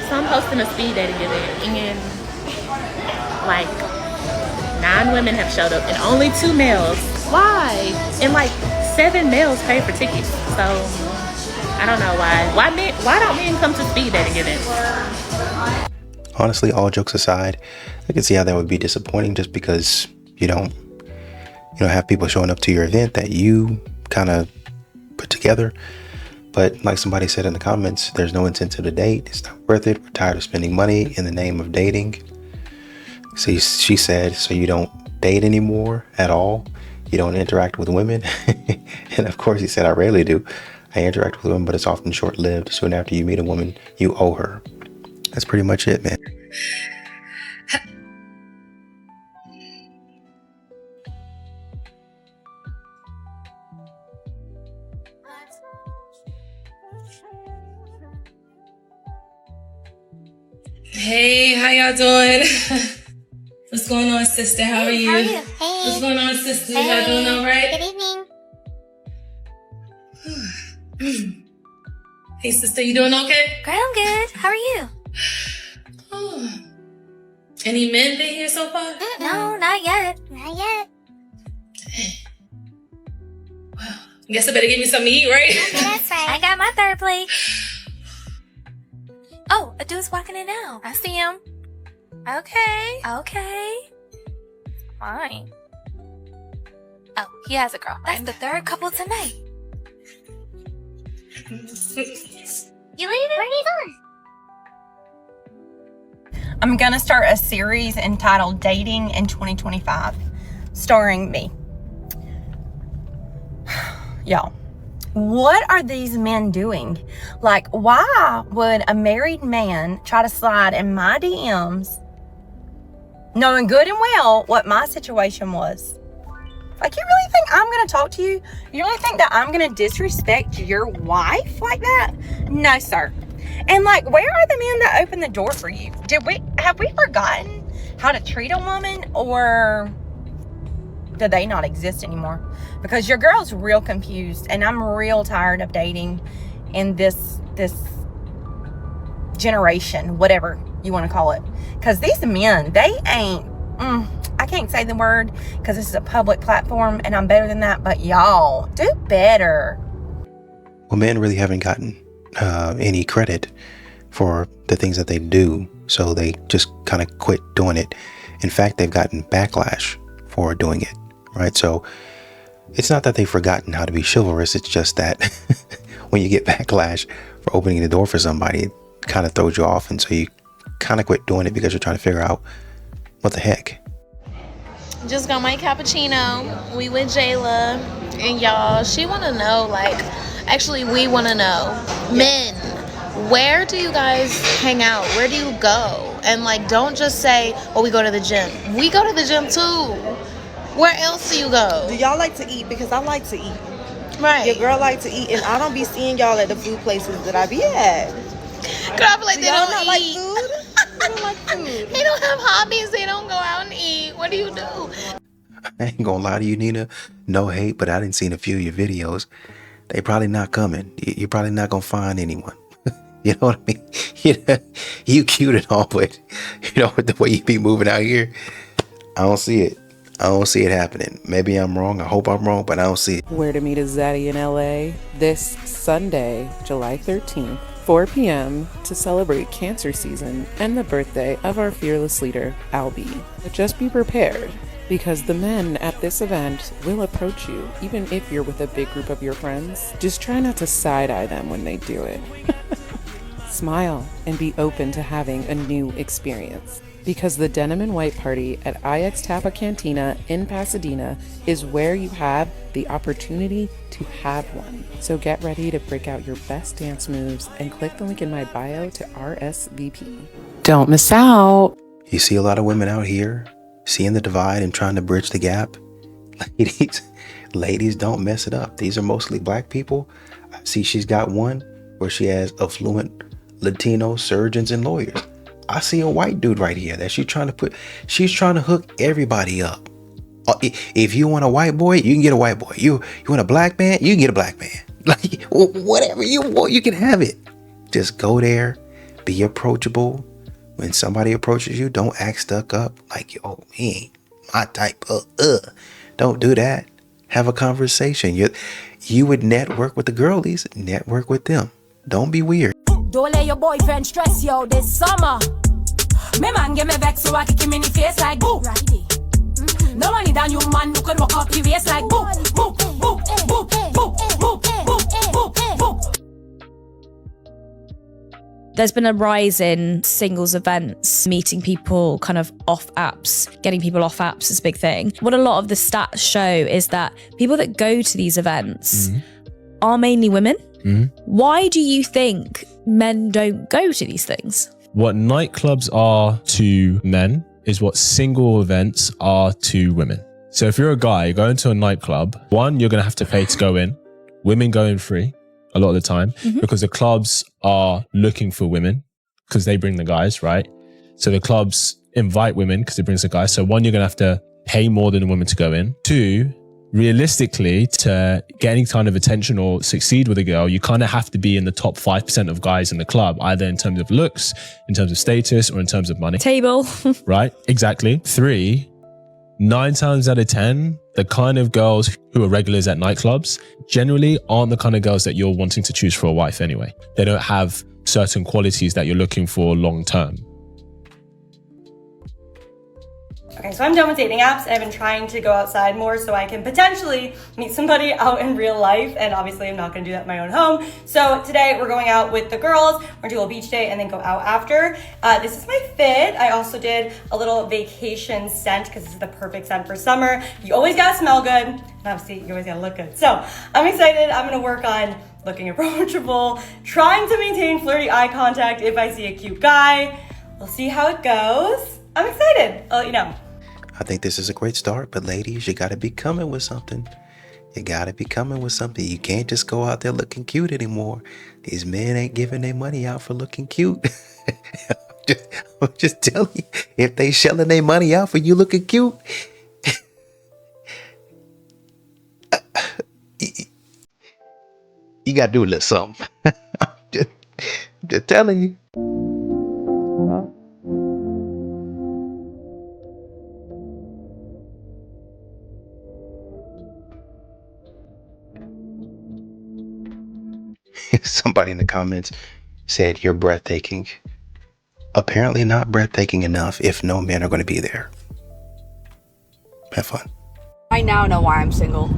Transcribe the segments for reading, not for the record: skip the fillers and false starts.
So I'm hosting a speed dating event, and like 9 women have showed up, and only 2 males. Why? And like 7 males pay for tickets. So I don't know why. Why don't men come to speed dating events? Honestly, all jokes aside, I can see how that would be disappointing, just because you don't have people showing up to your event that you kind of put together. But like somebody said in the comments, there's no incentive to date. It's not worth it. We're tired of spending money in the name of dating. See, she said, so you don't date anymore at all? You don't interact with women? And of course he said, I rarely do. I interact with women, but it's often short-lived. Soon after you meet a woman, you owe her. That's pretty much it, man. Hey, how y'all doing? What's going on, sister? How are you? Hey. What's going on, sister? Hey. Y'all doing all right? Good evening. Hey, sister, you doing okay? Girl, I'm good. How are you? Oh. Any men been here so far? No, not yet. Not yet. Well, guess I better give me something to eat, right? That's right. I got my third plate. Oh, a dude's walking in now. I see him. Okay. Fine. Oh, he has a girlfriend. That's the third couple tonight. You leaving? Where are you going? I'm gonna start a series entitled Dating in 2025, starring me. Y'all, what are these men doing? Like, why would a married man try to slide in my DMs knowing good and well what my situation was? Like, you really think I'm gonna talk to you? You really think that I'm gonna disrespect your wife like that? No, sir. And like, where are the men that opened the door for you? Have we forgotten how to treat a woman, or do they not exist anymore? Because your girl's real confused, and I'm real tired of dating in this generation, whatever you want to call it. Because these men, they ain't, I can't say the word because this is a public platform and I'm better than that, but y'all, do better. Well, men really haven't gotten any credit for the things that they do, so they just kind of quit doing it. In fact, they've gotten backlash for doing it, right? So it's not that they've forgotten how to be chivalrous, it's just that when you get backlash for opening the door for somebody, it kind of throws you off, and so you kind of quit doing it because you're trying to figure out what the heck. Just got my cappuccino. We with Jayla, and y'all, she want to know, like, actually, we want to know, men, where do you guys hang out? Where do you go? And like, don't just say, oh, we go to the gym. We go to the gym too. Where else do you go? Do y'all like to eat? Because I like to eat. Right. Your girl like to eat, and I don't be seeing y'all at the food places that I be at. Girl, I feel like Do they y'all don't not eat. like food? They don't like food. They don't have hobbies. They don't go out and eat. What do you do? I ain't gonna lie to you, Nina. No hate, but I didn't see a few of your videos. They probably not coming. You're probably not gonna find anyone. You know what I mean? You cute and all, but with the way you be moving out here, I don't see it. I don't see it happening. Maybe I'm wrong. I hope I'm wrong, but I don't see it. Where to Meet a Zaddy in LA this Sunday, July 13th, 4 p.m. to celebrate cancer season and the birthday of our fearless leader, Albie. But just be prepared, because the men at this event will approach you, even if you're with a big group of your friends. Just try not to side-eye them when they do it. Smile and be open to having a new experience. Because the Denim and White Party at IX Tapa Cantina in Pasadena is where you have the opportunity to have one. So get ready to break out your best dance moves and click the link in my bio to RSVP. Don't miss out. You see a lot of women out here seeing the divide and trying to bridge the gap. Ladies, don't mess it up. These are mostly black people. I see she's got one where she has affluent Latino surgeons and lawyers. I see a white dude right here that she's trying to hook everybody up. If you want a white boy, you can get a white boy. You want a black man, you can get a black man. Like, whatever you want, you can have it. Just go there, Be approachable. When somebody approaches you, don't act stuck up like, yo, he ain't my type. Don't do that. Have a conversation. You would network with the girlies, network with them. Don't be weird. Don't let your boyfriend stress you out this summer. Me man get me vex so I kick him in the face like boo. No money down you man who could walk up the waist like boo, boo, boo, boo, boo, boo, boo, boo, boo. There's been a rise in singles events, meeting people kind of off apps, getting people off apps is a big thing. What a lot of the stats show is that people that go to these events are mainly women. Why do you think men don't go to these things? What nightclubs are to men is what single events are to women. So if you're a guy going to a nightclub, one, you're going to have to pay to go in. Women go in free a lot of the time because the clubs are looking for women because they bring the guys, right? So the clubs invite women because it brings the guys. So one, you're going to have to pay more than a woman to go in. Two, realistically, to get any kind of attention or succeed with a girl, you kind of have to be in the top 5% of guys in the club, either in terms of looks, in terms of status, or in terms of money. Table. Right? Exactly. 3, 9 times out of 10, the kind of girls who are regulars at nightclubs generally aren't the kind of girls that you're wanting to choose for a wife anyway. They don't have certain qualities that you're looking for long term. Okay, so I'm done with dating apps. I've been trying to go outside more so I can potentially meet somebody out in real life, and obviously I'm not gonna do that in my own home. So today we're going out with the girls. We're gonna do a little beach day and then go out after. This is my fit. I also did a little vacation scent because this is the perfect scent for summer. You always gotta smell good, and obviously you always gotta look good. So I'm excited. I'm gonna work on looking approachable, trying to maintain flirty eye contact if I see a cute guy. We'll see how it goes. I'm excited. I'll let you know. I think this is a great start, but ladies, you got to be coming with something. You got to be coming with something. You can't just go out there looking cute anymore. These men ain't giving their money out for looking cute. I'm just telling you, if they shelling their money out for you looking cute, you got to do a little something. just telling you. Somebody in the comments said you're breathtaking. Apparently not breathtaking enough if no men are going to be there. Have fun. I now know why I'm single.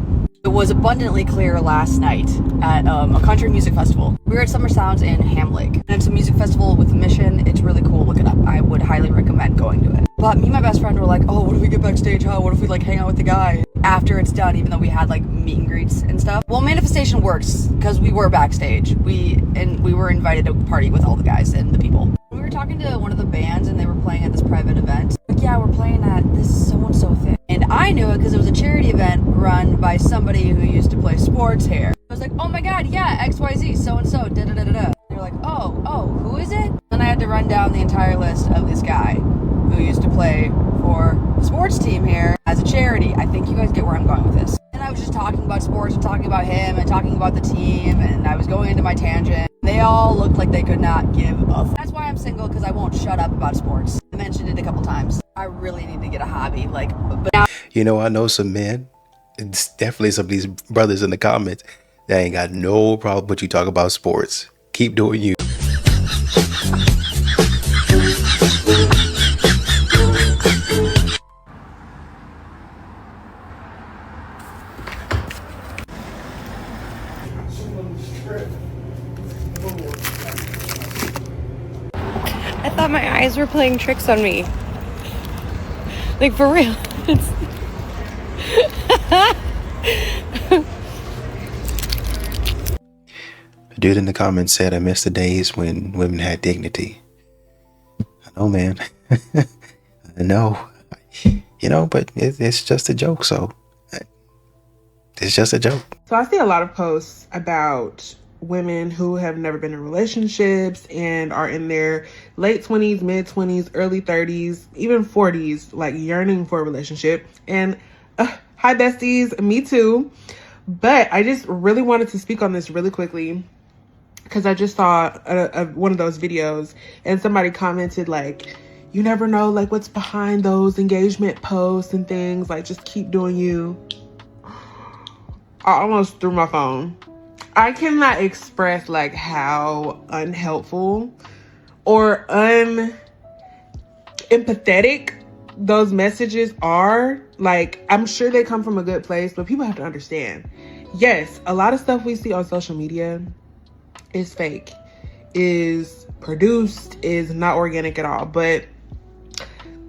It was abundantly clear last night at a country music festival. We were at Summer Sounds in Ham Lake. And it's a music festival with a mission. It's really cool. Look it up. I would highly recommend going to it. But me and my best friend were like, oh, what if we get backstage? Huh? What if we like hang out with the guy after it's done, even though we had like meet and greets and stuff? Well, manifestation works because we were backstage. We were invited to party with all the guys and the people. We were talking to one of the bands and they were playing at this private event. Like, yeah, we're playing at this so-and-so thing. And I knew it because it was a charity event run by somebody who used to play sports here. I was like, oh my God, yeah, XYZ, so-and-so, da-da-da-da-da. They're like, oh, who is it? And I had to run down the entire list of this guy who used to play for the sports team here as a charity. I think you guys get where I'm going with this. And I was just talking about sports and talking about him and talking about the team, and I was going into my tangent. They all looked like they could not give a f. That's why I'm single, because I won't shut up about sports. I mentioned it a couple times. I really need to get a hobby, but now. You know, I know some men, it's definitely some of these brothers in the comments that ain't got no problem with you talk about sports. Keep doing you. I thought my eyes were playing tricks on me. Like, for real. A dude in the comments said, I miss the days when women had dignity. I know, man. I know. You know, but it's just a joke, so it's just a joke. So I see a lot of posts about women who have never been in relationships and are in their late 20s, mid 20s, early 30s, even 40s, like yearning for a relationship. And hi besties, me too. But I just really wanted to speak on this really quickly. because I just saw one of those videos and somebody commented like, you never know like what's behind those engagement posts and things, like just keep doing you. I almost threw my phone. I cannot express like how unhelpful or unempathetic those messages are. Like, I'm sure they come from a good place, but people have to understand. Yes, a lot of stuff we see on social media is fake, is produced, is not organic at all. But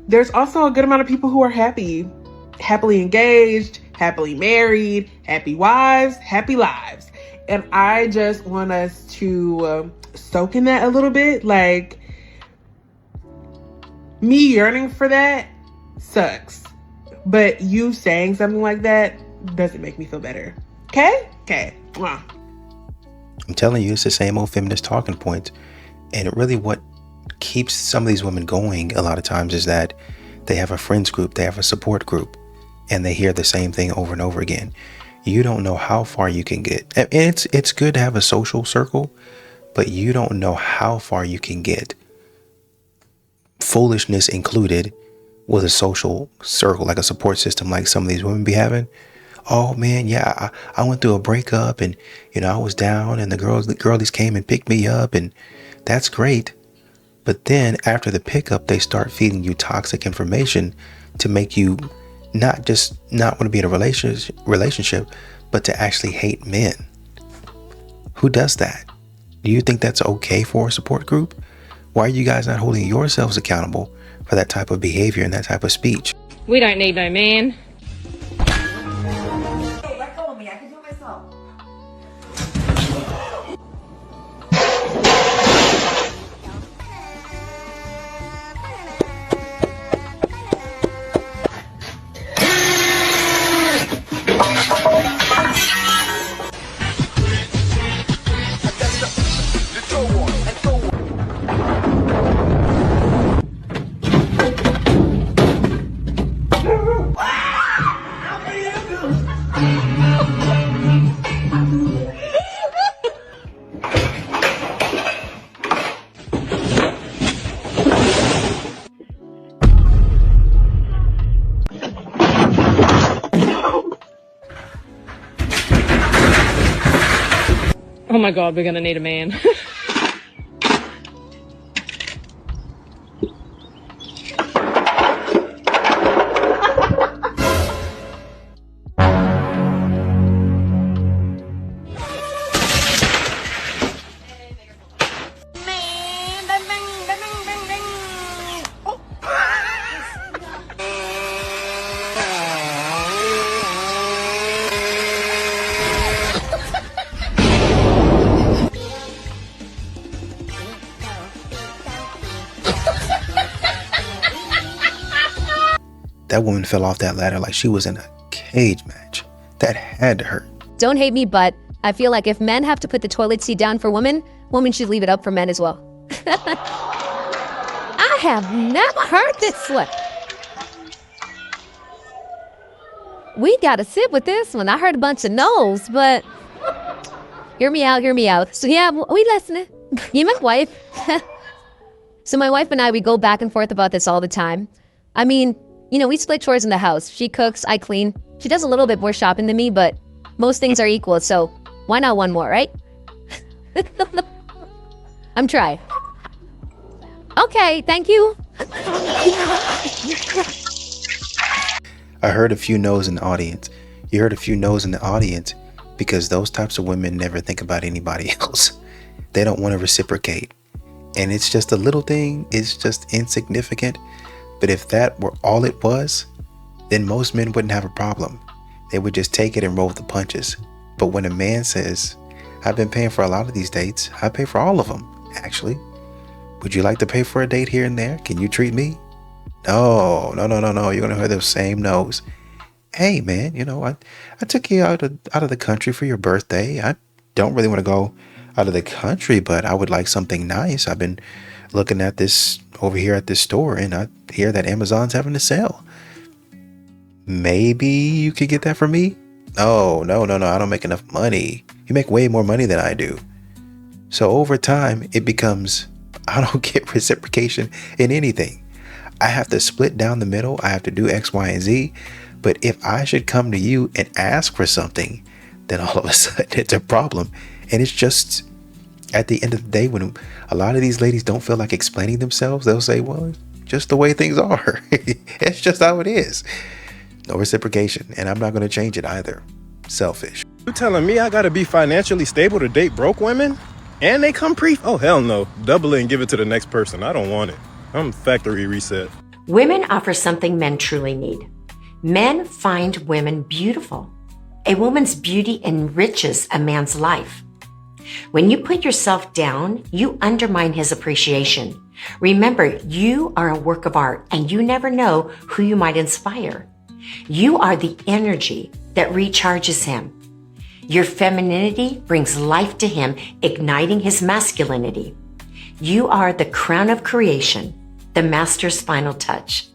there's also a good amount of people who are happily engaged, happily married, happy wives, happy lives. And I just want us to soak in that a little bit. Like, me yearning for that sucks, but you saying something like that doesn't make me feel better. Okay. Wow. I'm telling you, it's the same old feminist talking points. And really what keeps some of these women going a lot of times is that they have a friends group, they have a support group, and they hear the same thing over and over again. You don't know how far you can get. And it's good to have a social circle, but you don't know how far you can get, foolishness included, with a social circle, like a support system like some of these women be having. Oh man, yeah, I went through a breakup and, you know, I was down and the girlies came and picked me up, and that's great. But then after the pickup, they start feeding you toxic information to make you not just not want to be in a relationship, but to actually hate men. Who does that? Do you think that's okay for a support group? Why are you guys not holding yourselves accountable for that type of behavior and that type of speech? We don't need no man. Let go of me. I can do it myself. Oh my god, we're gonna need a man. That woman fell off that ladder like she was in a cage match. That had to hurt. Don't hate me, but I feel like if men have to put the toilet seat down for women, women should leave it up for men as well. I have never heard this one. We gotta sit with this one. I heard a bunch of no's, but hear me out. So yeah, we listening. You my wife. So my wife and I, we go back and forth about this all the time. I mean, you know, we split chores in the house. She cooks, I clean. She does a little bit more shopping than me, but most things are equal, so why not one more, right? I'm trying. Okay, thank you. I heard a few no's in the audience. You heard a few no's in the audience because those types of women never think about anybody else. They don't want to reciprocate. And it's just a little thing. It's just insignificant. But if that were all it was, then most men wouldn't have a problem. They would just take it and roll with the punches. But when a man says, I've been paying for a lot of these dates, I pay for all of them, actually. Would you like to pay for a date here and there? Can you treat me? No. You're going to hear those same no's. Hey, man, you know, I took you out of the country for your birthday. I don't really want to go out of the country, but I would like something nice. I've been looking at this over here at this store, and I hear that Amazon's having a sale. Maybe you could get that for me? No, I don't make enough money. You make way more money than I do. So over time, it becomes, I don't get reciprocation in anything. I have to split down the middle. I have to do X, Y, and Z. But if I should come to you and ask for something, then all of a sudden it's a problem. And it's just, at the end of the day, when a lot of these ladies don't feel like explaining themselves, they'll say, well, just the way things are. It's just how it is. No reciprocation. And I'm not going to change it either. Selfish. You telling me I gotta be financially stable to date broke women? And they come oh, hell no. Double it and give it to the next person. I don't want it. I'm factory reset. Women offer something men truly need. Men find women beautiful. A woman's beauty enriches a man's life. When you put yourself down, you undermine his appreciation. Remember, you are a work of art and you never know who you might inspire. You are the energy that recharges him. Your femininity brings life to him, igniting his masculinity. You are the crown of creation, the master's final touch.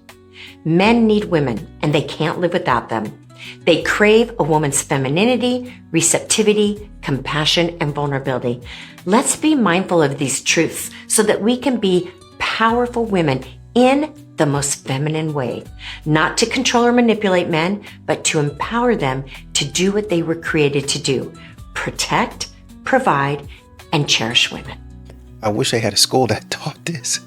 Men need women, and they can't live without them. They crave a woman's femininity, receptivity, compassion, and vulnerability. Let's be mindful of these truths so that we can be powerful women in the most feminine way, not to control or manipulate men, but to empower them to do what they were created to do: protect, provide, and cherish women. I wish they had a school that taught this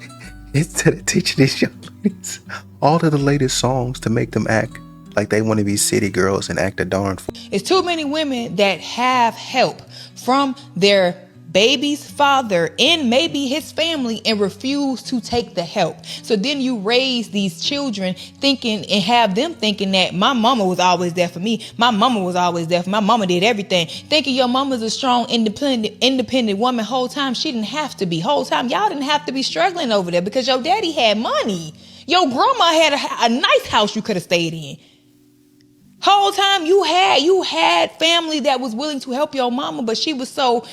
instead of teaching these young ladies all of the latest songs to make them act like they want to be city girls and act a darn fool. It's too many women that have help from their baby's father and maybe his family and refuse to take the help. So then you raise these children thinking and have them thinking that my mama was always there for me. My mama was always there for me. My mama did everything. Thinking your mama's a strong, independent woman. Whole time she didn't have to be. Whole time y'all didn't have to be struggling over there because your daddy had money. Your grandma had a nice house you could have stayed in. Whole time you had family that was willing to help your mama, but she was so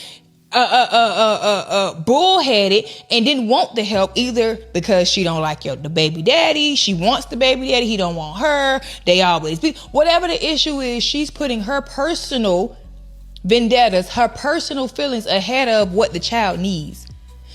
bullheaded and didn't want the help either because she don't like the baby daddy. She wants the baby daddy. He don't want her. They always be. Whatever the issue is, she's putting her personal vendettas, her personal feelings ahead of what the child needs.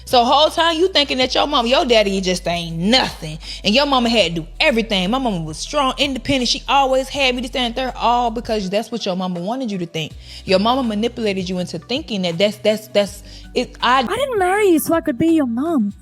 So whole time you thinking that your daddy just ain't nothing. And your mama had to do everything. My mama was strong, independent. She always had me to stand there, all because that's what your mama wanted you to think. Your mama manipulated you into thinking that that's it. I didn't marry you so I could be your mom.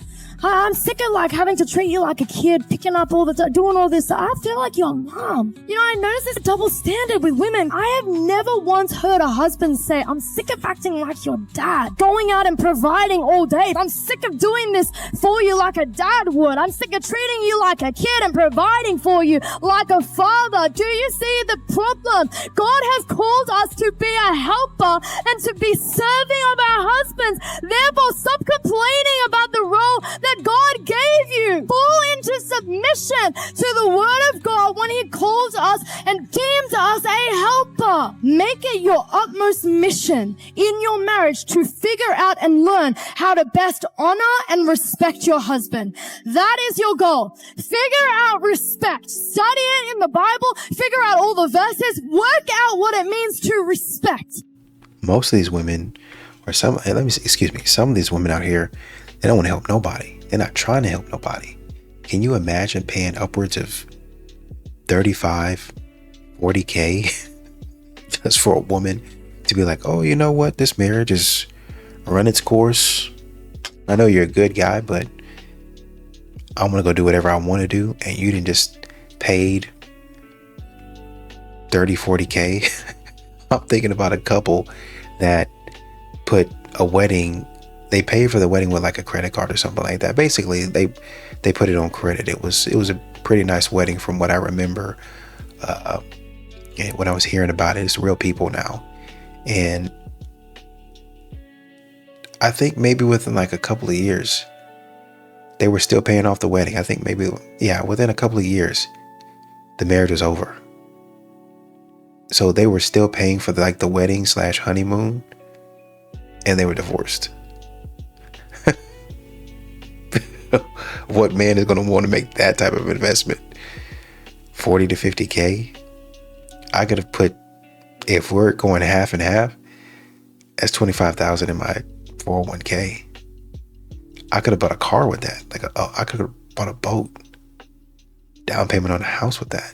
I'm sick of having to treat you like a kid, picking up all the time, doing all this. I feel like your mom. I notice there's a double standard with women. I have never once heard a husband say, I'm sick of acting like your dad, going out and providing all day. I'm sick of doing this for you like a dad would. I'm sick of treating you like a kid and providing for you like a father. Do you see the problem? God has called us to be a helper and to be serving of our husbands. Therefore, stop complaining about the role that God gave you. Fall into submission to the word of God when he calls us and deems us a helper. Make it your utmost mission in your marriage to figure out and learn how to best honor and respect your husband. That is your goal. Figure out respect. Study it in the Bible. Figure out all the verses. Work out what it means to respect. Most of these women, or some of these women out here, they don't want to help nobody. They're not trying to help nobody. Can you imagine paying upwards of 35, 40K just for a woman to be like, oh, you know what? This marriage is run its course. I know you're a good guy, but I'm going to go do whatever I want to do. And you didn't just paid 30, 40K. I'm thinking about a couple that put a wedding. They paid for the wedding with a credit card or something like that. Basically, they put it on credit. It was a pretty nice wedding from what I remember. When I was hearing about it, it's real people now. And I think maybe within a couple of years, they were still paying off the wedding. I think within a couple of years, the marriage was over. So they were still paying for the wedding / honeymoon, and they were divorced. What man is going to want to make that type of investment? 40 to 50K? I could have put, if we're going half and half, that's 25,000 in my 401k. I could have bought a car with that. Like, I could have bought a boat. Down payment on a house with that.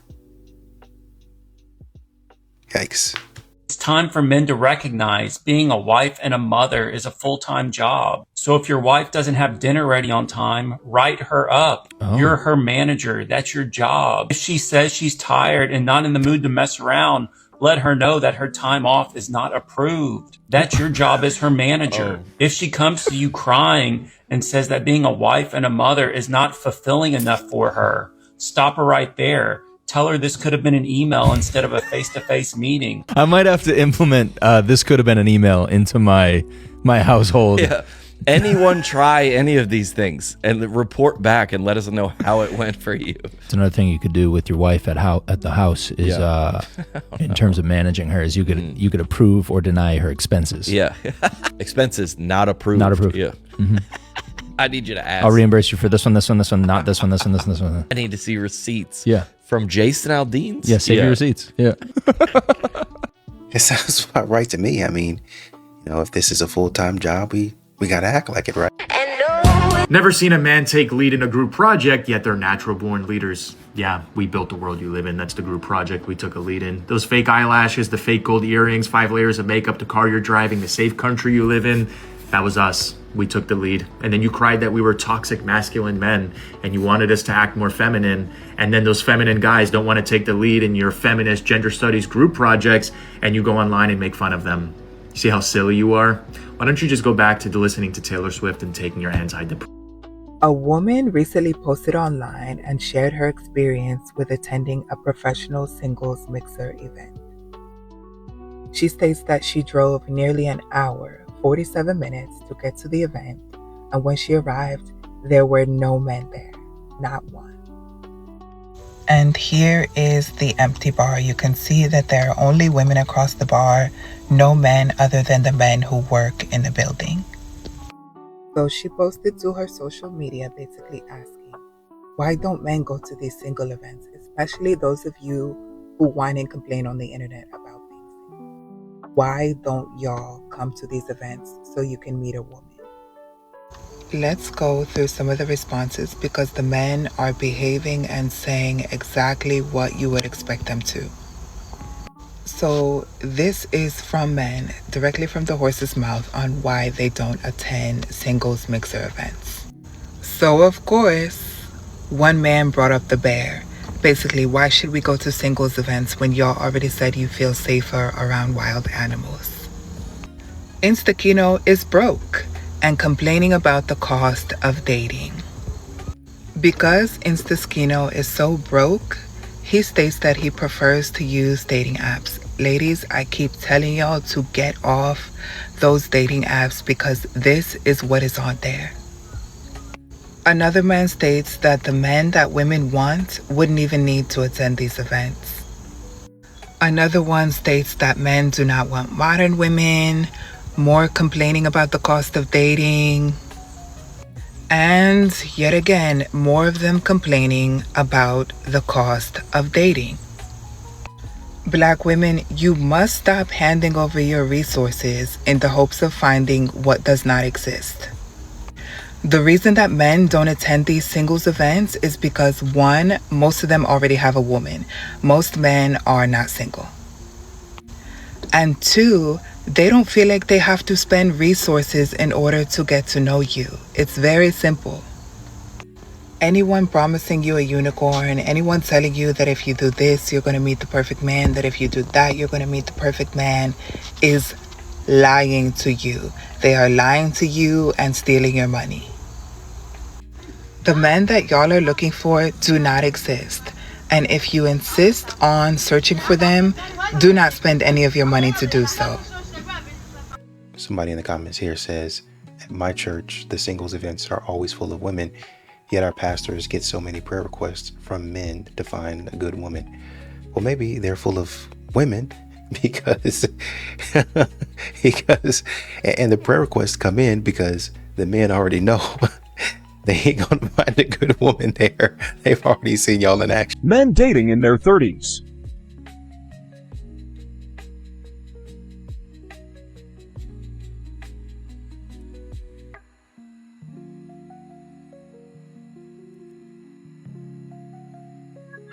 Yikes. It's time for men to recognize being a wife and a mother is a full-time job. So if your wife doesn't have dinner ready on time, write her up. Oh. You're her manager. That's your job. If she says she's tired and not in the mood to mess around, let her know that her time off is not approved. That's your job as her manager. If she comes to you crying and says that being a wife and a mother is not fulfilling enough for her, stop her right there. Tell her this could have been an email instead of a face-to-face meeting. I might have to implement this could have been an email into my household. Yeah. Anyone try any of these things and report back and let us know how it went for you. It's another thing you could do with your wife at the house is in terms of managing her is you could approve or deny her expenses. Yeah. Expenses not approved. Not approved. Yeah. Mm-hmm. I need you to ask. I'll reimburse you for this one, not this one, this one, this one. I need to see receipts. Yeah. From Jason Aldean's? Yeah, save your receipts. Yeah. It sounds about right to me. I mean, if this is a full-time job, we got to act like it, right? Never seen a man take lead in a group project, yet they're natural-born leaders. Yeah, we built the world you live in. That's the group project we took a lead in. Those fake eyelashes, the fake gold earrings, 5 layers of makeup, the car you're driving, the safe country you live in. That was us. We took the lead. And then you cried that we were toxic masculine men and you wanted us to act more feminine. And then those feminine guys don't want to take the lead in your feminist gender studies group projects and you go online and make fun of them. You see how silly you are? Why don't you just go back to listening to Taylor Swift and taking your antidepressants? A woman recently posted online and shared her experience with attending a professional singles mixer event. She states that she drove nearly an hour, 47 minutes to get to the event, and when she arrived, there were no men there, not one. And here is the empty bar. You can see that there are only women across the bar, no men other than the men who work in the building. So she posted to her social media basically asking, why don't men go to these single events, especially those of you who whine and complain on the internet about being single? Why don't y'all come to these events so you can meet a woman? Let's go through some of the responses because the men are behaving and saying exactly what you would expect them to. So this is from men, directly from the horse's mouth, on why they don't attend singles mixer events. So of course, one man brought up the bear. Basically, why should we go to singles events when y'all already said you feel safer around wild animals? Instakino is broke and complaining about the cost of dating. Because Instaskino is so broke, he states that he prefers to use dating apps. Ladies, I keep telling y'all to get off those dating apps because this is what is on there. Another man states that the men that women want wouldn't even need to attend these events. Another one states that men do not want modern women, more complaining about the cost of dating, and yet again, more of them complaining about the cost of dating. Black women, you must stop handing over your resources in the hopes of finding what does not exist. The reason that men don't attend these singles events is because, one, most of them already have a woman. Most men are not single. And two, they don't feel like they have to spend resources in order to get to know you. It's very simple. Anyone promising you a unicorn, anyone telling you that if you do this, you're going to meet the perfect man, that if you do that, you're going to meet the perfect man, is lying to you. They are lying to you and stealing your money. The men that y'all are looking for do not exist. And if you insist on searching for them, do not spend any of your money to do so. Somebody in the comments here says, at my church, the singles events are always full of women, yet our pastors get so many prayer requests from men to find a good woman. Well, maybe they're full of women because and the prayer requests come in because the men already know they ain't gonna find a good woman there. They've already seen y'all in action. Men dating in their 30s.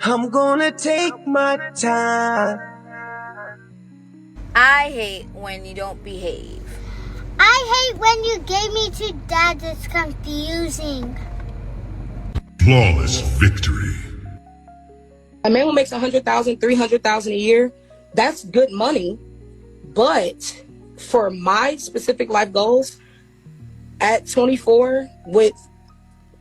I'm gonna take my time. I hate when you don't behave. I hate when you gave me to Dad. It's confusing. Flawless victory. A man who makes $100,000, $300,000 a year, that's good money. But for my specific life goals, at 24, with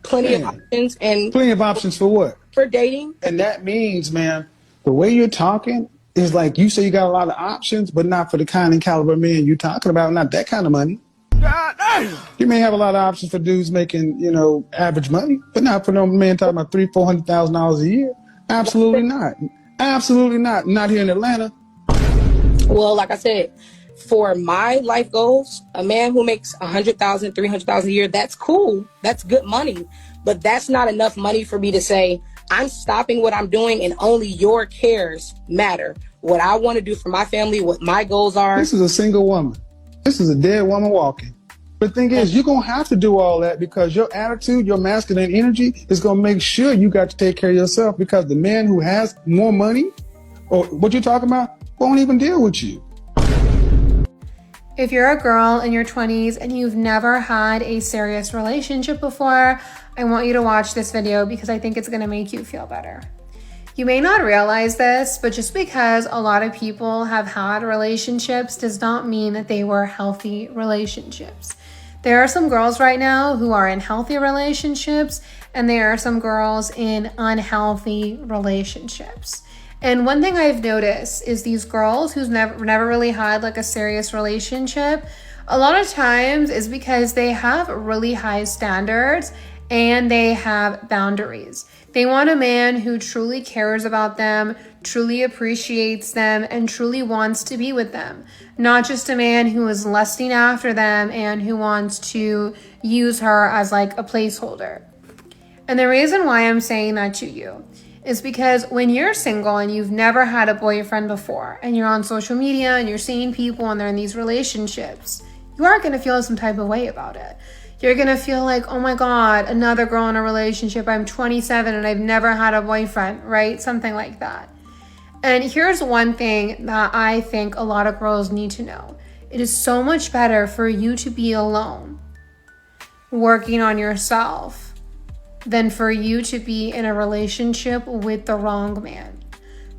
plenty of options and plenty of options for what? For dating. And that means, man, the way you're talking is like you say you got a lot of options, but not for the kind and caliber man you're talking about, not that kind of money. You may have a lot of options for dudes making, you know, average money, but not for no man talking about $300,000-$400,000 a year. Absolutely not. Absolutely not. Not here in Atlanta. Well, like I said, for my life goals, a man who makes $100,000, $300,000 a year, that's cool. That's good money. But that's not enough money for me to say, I'm stopping what I'm doing and only your cares matter. What I want to do for my family, what my goals are. This is a single woman. This is a dead woman walking. But the thing is, you're going to have to do all that because your attitude, your masculine energy is going to make sure you got to take care of yourself, because the man who has more money, or what you're talking about, won't even deal with you. If you're a girl in your 20s and you've never had a serious relationship before, I want you to watch this video because I think it's going to make you feel better. You may not realize this, but just because a lot of people have had relationships does not mean that they were healthy relationships. There are some girls right now who are in healthy relationships, and there are some girls in unhealthy relationships. And one thing I've noticed is these girls who's never really had like a serious relationship, a lot of times is because they have really high standards and they have boundaries. They want a man who truly cares about them, truly appreciates them, and truly wants to be with them. Not just a man who is lusting after them and who wants to use her as like a placeholder. And the reason why I'm saying that to you is because when you're single and you've never had a boyfriend before, and you're on social media and you're seeing people and they're in these relationships, you are going to feel some type of way about it. You're going to feel like, oh my God, another girl in a relationship. I'm 27 and I've never had a boyfriend, right? Something like that. And here's one thing that I think a lot of girls need to know. It is so much better for you to be alone, working on yourself, than for you to be in a relationship with the wrong man.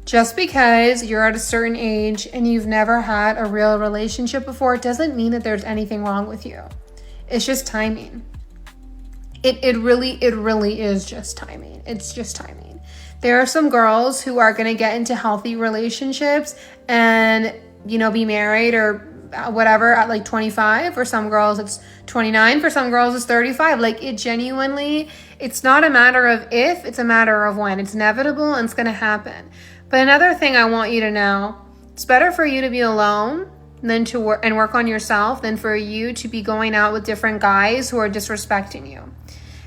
Just because you're at a certain age and you've never had a real relationship before doesn't mean that there's anything wrong with you. It's just timing. It really is just timing. It's just timing. There are some girls who are going to get into healthy relationships and, you know, be married or whatever at like 25. For some girls it's 29. For some girls it's 35. Like, it genuinely, it's not a matter of if, it's a matter of when. It's inevitable and it's going to happen. But another thing I want you to know, it's better for you to be alone than to work on yourself than for you to be going out with different guys who are disrespecting you.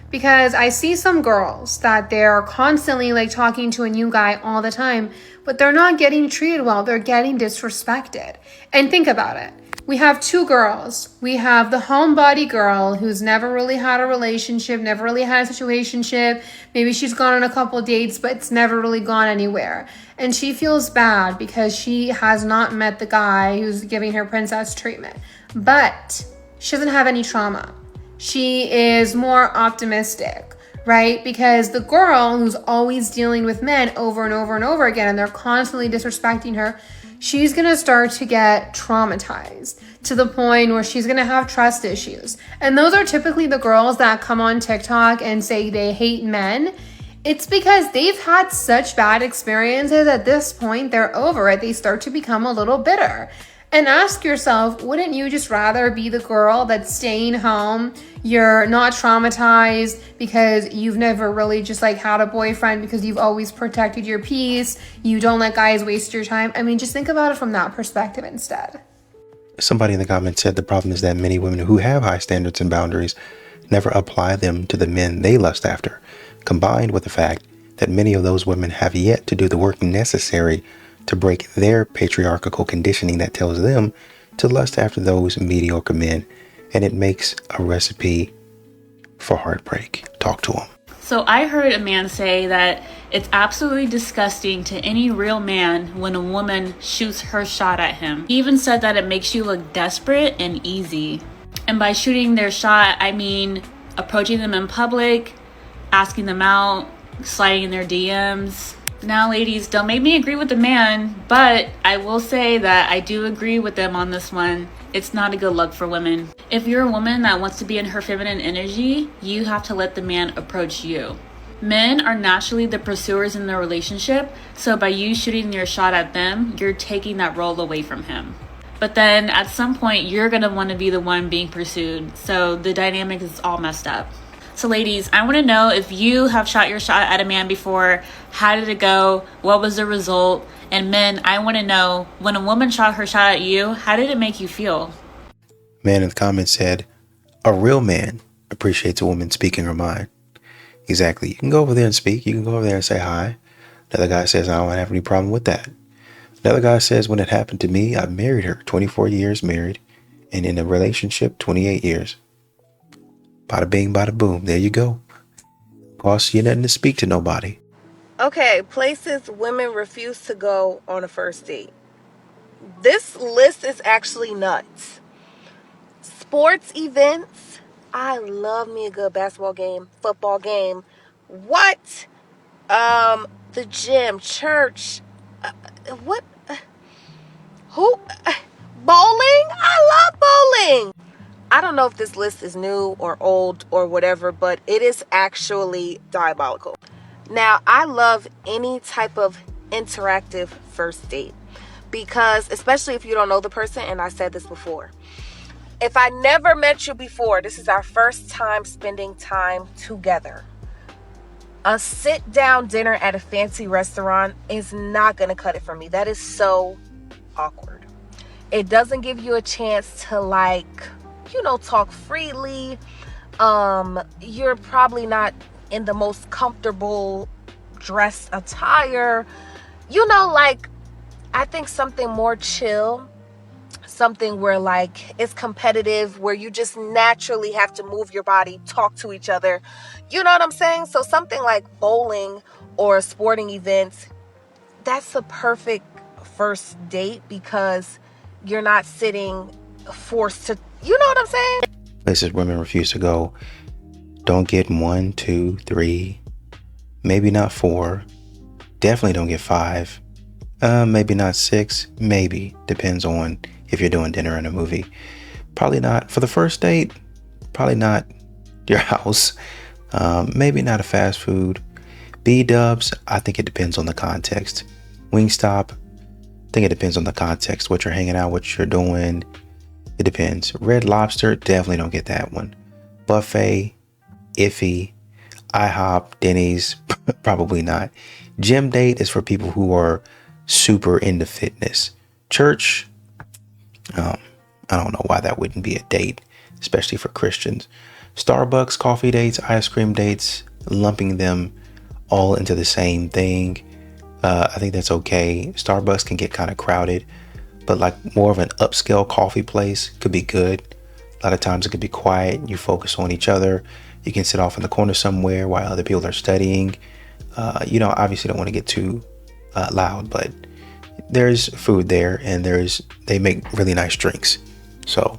Because I see some girls that they're constantly like talking to a new guy all the time, but they're not getting treated well. They're getting disrespected. And think about it. We have two girls. We have the homebody girl who's never really had a relationship, never really had a situationship. Maybe she's gone on a couple dates, but it's never really gone anywhere. And she feels bad because she has not met the guy who's giving her princess treatment. But she doesn't have any trauma. She is more optimistic, right? Because the girl who's always dealing with men over and over and over again, and they're constantly disrespecting her, she's going to start to get traumatized to the point where she's going to have trust issues. And those are typically the girls that come on TikTok and say they hate men. It's because they've had such bad experiences at this point, they're over it. They start to become a little bitter. And ask yourself, wouldn't you just rather be the girl that's staying home? You're not traumatized because you've never really just like had a boyfriend because you've always protected your peace. You don't let guys waste your time. I mean, just think about it from that perspective instead. Somebody in the comments said the problem is that many women who have high standards and boundaries never apply them to the men they lust after, combined with the fact that many of those women have yet to do the work necessary to break their patriarchal conditioning that tells them to lust after those mediocre men, and it makes a recipe for heartbreak. Talk to them. So I heard a man say that It's absolutely disgusting to any real man when a woman shoots her shot at him. He even said that it makes you look desperate and easy. And by shooting their shot, I mean approaching them in public, asking them out, sliding in their DMs. Now, ladies, don't make me agree with the man, but I will say that I do agree with them on this one. It's not a good look for women. If you're a woman that wants to be in her feminine energy, you have to let the man approach you. Men are naturally the pursuers in the relationship, so by you shooting your shot at them, you're taking that role away from him. But then at some point, you're gonna want to be the one being pursued, so the dynamic is all messed up. So ladies, I want to know if you have shot your shot at a man before. How did it go? What was the result? And men, I want to know, when a woman shot her shot at you, how did it make you feel? Man in the comments said, a real man appreciates a woman speaking her mind. Exactly. You can go over there and speak. You can go over there and say hi. Another guy says, I don't have any problem with that. Another guy says, when it happened to me, I married her, 24 years married, and in a relationship, 28 years. Bada bing, bada boom. There you go. Costs you nothing to speak to nobody. Okay, places women refuse to go on a first date. This list is actually nuts. Sports events. I love me a good basketball game, football game. What? The gym, church. What? Who? Bowling? I love bowling. I don't know if this list is new or old or whatever, but it is actually diabolical. Now, I love any type of interactive first date because, especially if you don't know the person, and I said this before, if I never met you before, this is our first time spending time together. A sit-down dinner at a fancy restaurant is not going to cut it for me. That is so awkward. It doesn't give you a chance to talk freely. You're probably not in the most comfortable dress attire. I think something more chill, something where it's competitive, where you just naturally have to move your body, talk to each other. You know what I'm saying? So something like bowling or a sporting event, that's a perfect first date because you're not sitting forced to, you know what I'm saying? Places women refuse to go. Don't get 1, 2, 3, maybe not 4. Definitely don't get 5. Maybe not 6. Maybe. Depends on if you're doing dinner and a movie. Probably not. For the first date, probably not your house. Maybe not a fast food. B-dubs, I think it depends on the context. Wingstop, I think it depends on the context. What you're hanging out, what you're doing. It depends. Red Lobster, definitely don't get that one. Buffet, iffy. IHOP, Denny's, probably not. Gym date is for people who are super into fitness. Church, I don't know why that wouldn't be a date, especially for Christians. Starbucks, coffee dates, ice cream dates, lumping them all into the same thing. I think that's okay. Starbucks can get kind of crowded, but more of an upscale coffee place could be good. A lot of times it could be quiet. You focus on each other. You can sit off in the corner somewhere while other people are studying. Obviously don't want to get too loud, but there's food there and they make really nice drinks. So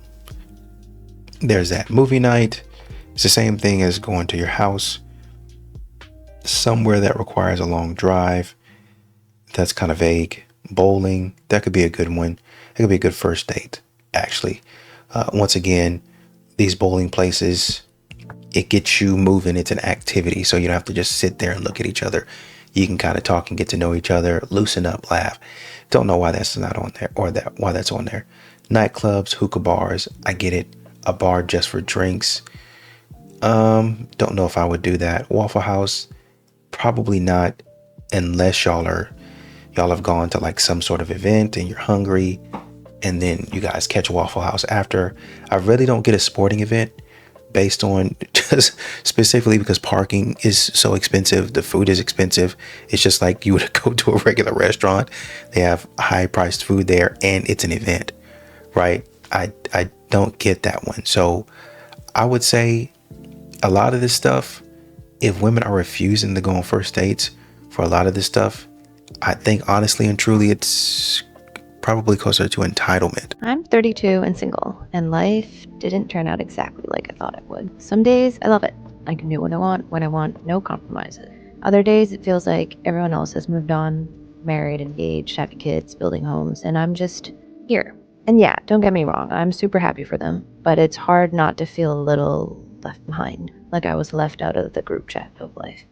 there's that. Movie night, it's the same thing as going to your house. Somewhere that requires a long drive, that's kind of vague. Bowling, that could be a good one. It could be a good first date, actually. Once again, these bowling places, it gets you moving. It's an activity, so you don't have to just sit there and look at each other. You can kind of talk and get to know each other, loosen up, laugh. Don't know why that's not on there or why that's on there. Nightclubs, hookah bars, I get it. A bar just for drinks. Don't know if I would do that. Waffle House, probably not, unless y'all have gone to some sort of event and you're hungry and then you guys catch Waffle House after. I really don't get a sporting event based on just specifically because parking is so expensive. The food is expensive. It's just like you would go to a regular restaurant. They have high priced food there and it's an event, right? I don't get that one. So I would say a lot of this stuff, if women are refusing to go on first dates, for a lot of this stuff, I think honestly and truly it's probably closer to entitlement. I'm 32 and single, and life didn't turn out exactly like I thought it would. Some days I love it. I can do what I want, when I want, no compromises. Other days it feels like everyone else has moved on, married, engaged, having kids, building homes, and I'm just here. And yeah, don't get me wrong, I'm super happy for them, but it's hard not to feel a little left behind, like I was left out of the group chat of life.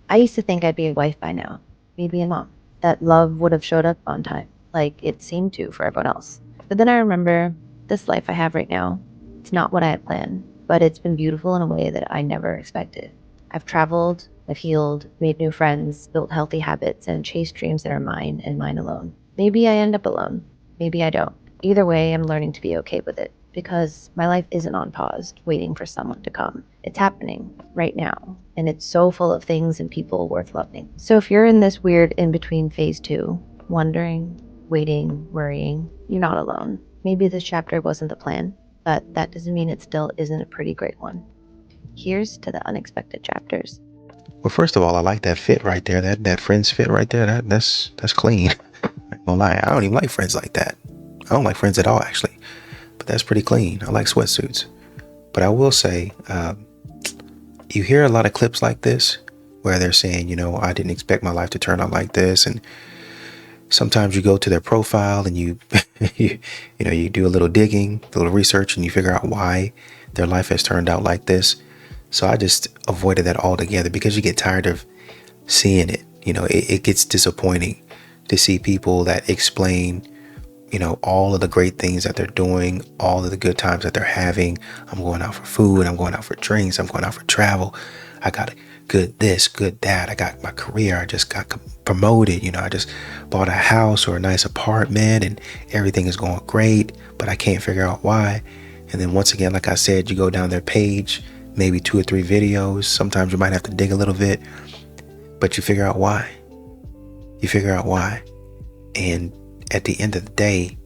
I used to think I'd be a wife by now, maybe a mom, that love would have showed up on time, like it seemed to for everyone else. But then I remember this life I have right now, it's not what I had planned, but it's been beautiful in a way that I never expected. I've traveled, I've healed, made new friends, built healthy habits, and chased dreams that are mine and mine alone. Maybe I end up alone, maybe I don't. Either way, I'm learning to be okay with it, because my life isn't on pause, waiting for someone to come. It's happening right now, and it's so full of things and people worth loving. So if you're in this weird in-between phase 2, wondering, waiting, worrying, you're not alone. Maybe this chapter wasn't the plan, but that doesn't mean it still isn't a pretty great one. Here's to the unexpected chapters. Well, first of all, I like that fit right there. That Friends fit right there. That's clean. I ain't gonna lie. I don't even like Friends like that. I don't like Friends at all, actually. But that's pretty clean. I like sweatsuits. But I will say, you hear a lot of clips like this where they're saying, you know, I didn't expect my life to turn out like this. And sometimes you go to their profile and you do a little digging, a little research, and you figure out why their life has turned out like this. So I just avoided that altogether because you get tired of seeing it. You know, it gets disappointing to see people that explain, you know, all of the great things that they're doing, all of the good times that they're having. I'm going out for food. I'm going out for drinks. I'm going out for travel. I got good this, good that. I got my career. I just got promoted. You know, I just bought a house or a nice apartment and everything is going great, but I can't figure out why. And then once again, like I said, you go down their page, maybe 2 or 3 videos. Sometimes you might have to dig a little bit, but you figure out why. You figure out why. And at the end of the day,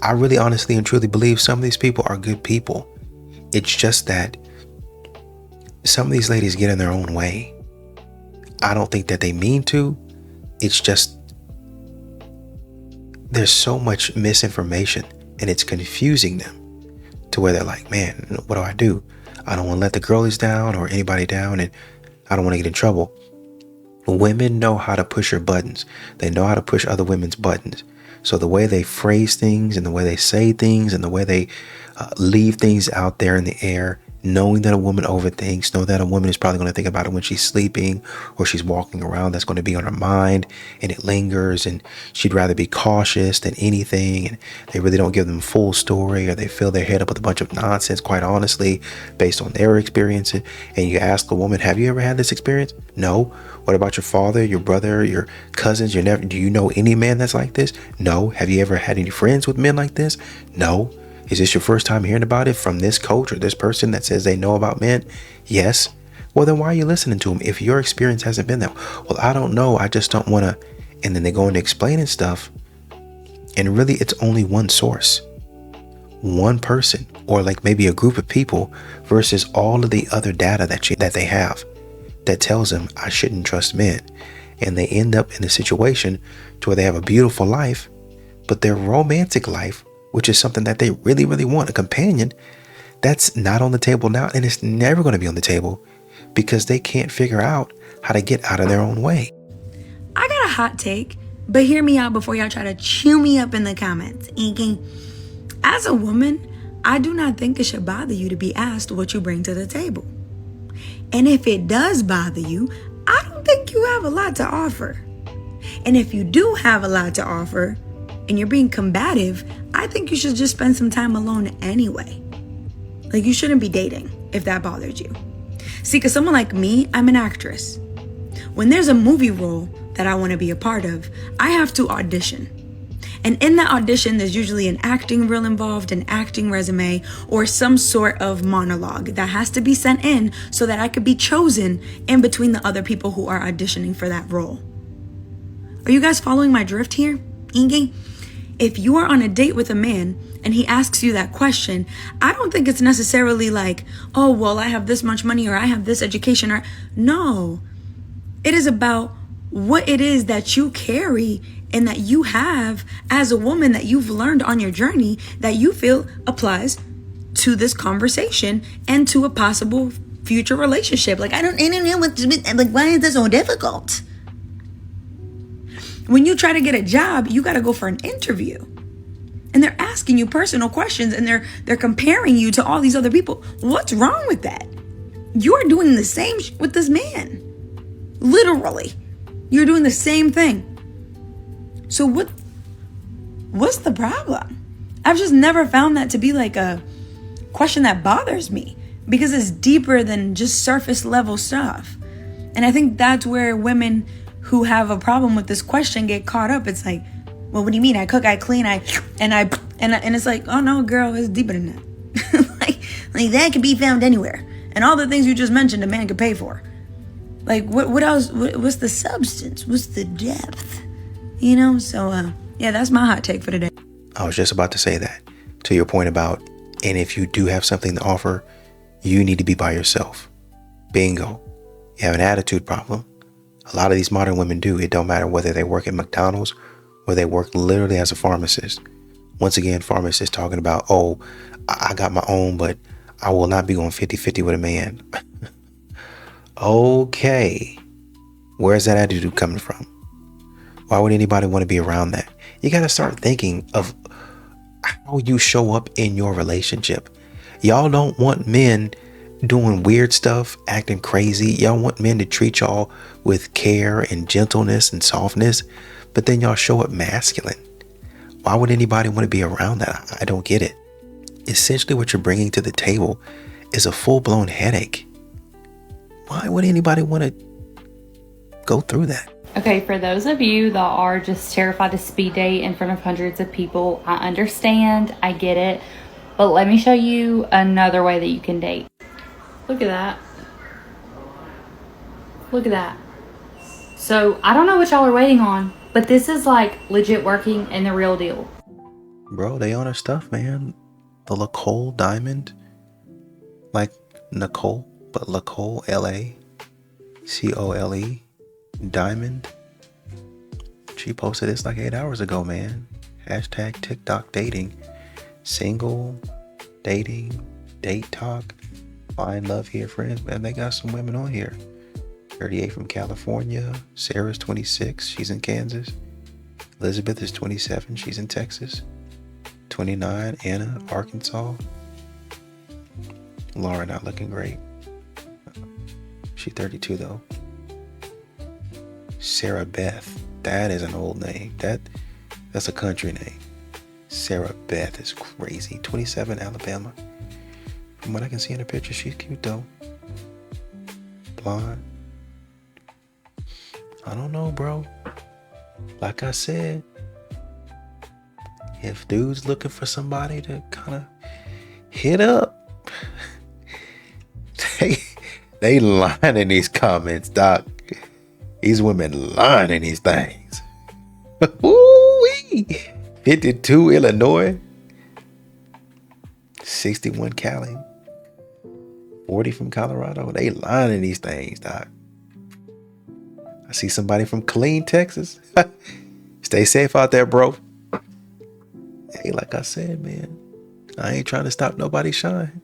I really honestly and truly believe some of these people are good people. It's just that some of these ladies get in their own way. I don't think that they mean to. It's just there's so much misinformation and it's confusing them to where they're like, man, what do I do? I don't want to let the girlies down or anybody down, and I don't want to get in trouble. Women know how to push your buttons. They know how to push other women's buttons. So the way they phrase things and the way they say things and the way they leave things out there in the air, knowing that a woman overthinks, know that a woman is probably going to think about it when she's sleeping or she's walking around. That's going to be on her mind and it lingers, and she'd rather be cautious than anything. And they really don't give them full story, or they fill their head up with a bunch of nonsense, quite honestly, based on their experiences. And you ask a woman, have you ever had this experience? No. What about your father, your brother, your cousins, your nephew? Do you know any man that's like this? No. Have you ever had any friends with men like this? No. Is this your first time hearing about it from this coach or this person that says they know about men? Yes. Well, then why are you listening to them if your experience hasn't been that? Well, I don't know. I just don't want to. And then they go into explaining stuff. And really, it's only one source, one person, or like maybe a group of people versus all of the other data that they have that tells them I shouldn't trust men. And they end up in a situation to where they have a beautiful life, but their romantic life, which is something that they really, really want, a companion, that's not on the table now, and it's never going to be on the table because they can't figure out how to get out of their own way. I got a hot take, but hear me out before y'all try to chew me up in the comments. As a woman, I do not think it should bother you to be asked what you bring to the table. And if it does bother you, I don't think you have a lot to offer. And if you do have a lot to offer, and you're being combative, I think you should just spend some time alone anyway. Like, you shouldn't be dating if that bothers you. See, because someone like me, I'm an actress. When there's a movie role that I want to be a part of, I have to audition. And in that audition, there's usually an acting reel involved, an acting resume, or some sort of monologue that has to be sent in so that I could be chosen in between the other people who are auditioning for that role. Are you guys following my drift here? Inge? If you are on a date with a man and he asks you that question, I don't think it's necessarily like, oh, well, I have this much money or I have this education or no. It is about what it is that you carry and that you have as a woman that you've learned on your journey that you feel applies to this conversation and to a possible future relationship. Like, I don't know why is this so difficult? When you try to get a job, you got to go for an interview. And they're asking you personal questions and they're comparing you to all these other people. What's wrong with that? You're doing the same with this man. Literally. You're doing the same thing. So what's the problem? I've just never found that to be like a question that bothers me because it's deeper than just surface level stuff. And I think that's where women who have a problem with this question get caught up. It's like, well, what do you mean? I cook, I clean, and it's like, oh no, girl, it's deeper than that. like that can be found anywhere. And all the things you just mentioned, a man could pay for. Like, what else? What's the substance? What's the depth? You know? So, yeah, that's my hot take for today. I was just about to say that. To your point about, and if you do have something to offer, you need to be by yourself. Bingo. You have an attitude problem. A lot of these modern women do. It don't matter whether they work at McDonald's or they work literally as a pharmacist. Once again, pharmacists talking about, oh, I got my own, but I will not be going 50-50 with a man. Okay. Where's that attitude coming from? Why would anybody want to be around that? You got to start thinking of how you show up in your relationship. Y'all don't want men doing weird stuff, acting crazy. Y'all want men to treat y'all with care and gentleness and softness, but then y'all show up masculine. Why would anybody want to be around that? I don't get it. Essentially, what you're bringing to the table is a full-blown headache. Why would anybody want to go through that? Okay, for those of you that are just terrified to speed date in front of hundreds of people, I understand, I get it, but let me show you another way that you can date. Look at that. Look at that. So, I don't know what y'all are waiting on, but this is like legit working and the real deal. Bro, they on her stuff, man. The Lacole diamond. Like Nicole, but Lacole, L-A-C-O-L-E. Diamond. She posted this like 8 hours ago, man. Hashtag TikTok dating. Single, dating, date talk. Find love here, friends. Man, they got some women on here. 38 from California. Sarah's 26. She's in Kansas. Elizabeth is 27. She's in Texas. 29. Anna, Arkansas. Laura not looking great. She's 32 though. Sarah Beth. That is an old name. That's a country name. Sarah Beth is crazy. 27, Alabama. From what I can see in the picture, she's cute though. Blonde. I don't know, bro. Like I said, if dude's looking for somebody to kind of hit up, they lying in these comments, Doc. These women lying in these things. Woo-wee. 52 Illinois. 61 Cali. 40 from Colorado. They lying in these things, Doc. I see somebody from Killeen, Texas. Stay safe out there, bro. Hey, like I said, man, I ain't trying to stop nobody's shine.